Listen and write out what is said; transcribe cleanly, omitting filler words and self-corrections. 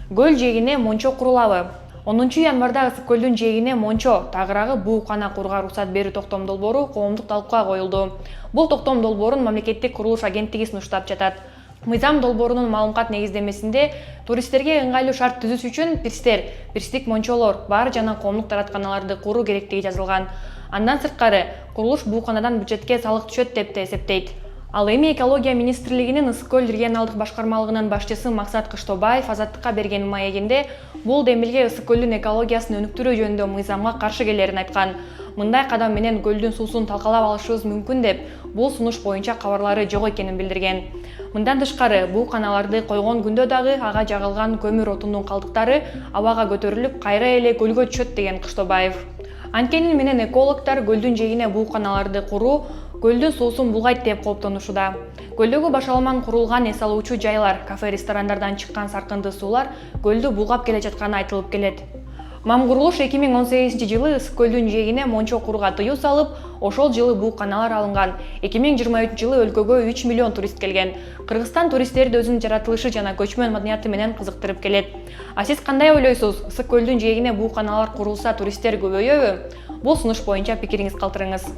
Көл жээгине мончо курулабы? 10 январда Ысык көлдүн жээгине мончо, тагыраагы буукана курууга уруксат берүү токтом долбоору коомдук талкууга коюлду. Бул токтом долбоорун Мамлекеттик курулуш агенттиги сунуштап жатат. Мыйзам долбоорунун маалымат негиздемесинде туристтерге ыңгайлуу шарт түзүш үчүн пирстер, пирстик мончолор, бар жана коомдук таратканаларды куруу керектиги жазылган. Андан сырткары, курулуш бууканадан бюджетке салык түшөт деп да эсептейт. Ал эми экология министрлигинин Ысык көл регионалдык башкармалыгынын башчысы Максат Кыштобаев Азаттыкка берген маегинде бул демилге Ысык көлдүн экологиясын өнүктүрүү жөнүндө мыйзамга каршы келерин айткан. Мындай кадам менен көлдүн суусун талкалап алышыбыз мүмкүн деп, бул сунуш боюнча кабарлары жок экенин билдирген. Мындан тышкары, бууканаларды койгон күндө дагы ага жагылган көмүр отунун калдыктары абага көтөрүлүп, кайра эле көлгө түшөт деген Кыштобаев. Анткени менен экологдор көлдүн жээгине бууканаларды куруу көлдүн суусун булгайт деп кооптонушуда. Көлдөгү башаламан курулган эс алуучу жайлар, кафе, ресторандардан чыккан саркынды суулар көлдү булгап келе жатканы айтылып келет. Мамкурулуш 2018-жылы Ысык көлдүн жээгине мончо курууга тыюу салып, ошол жылы бууканалар алынган. 2023-жылы өлкөгө 3 миллион турист келген. Кыргызстан туристтерди өзүнүн жаратылышы жана көчмөн маданияты менен кызыктырып келет. А сиз кандай ойлойсуз? Ысык көлдүн жээгине бууканалар курулса туристтер көбөйөбү? Бул сунуш боюнча пикириңиз калтырыңыз.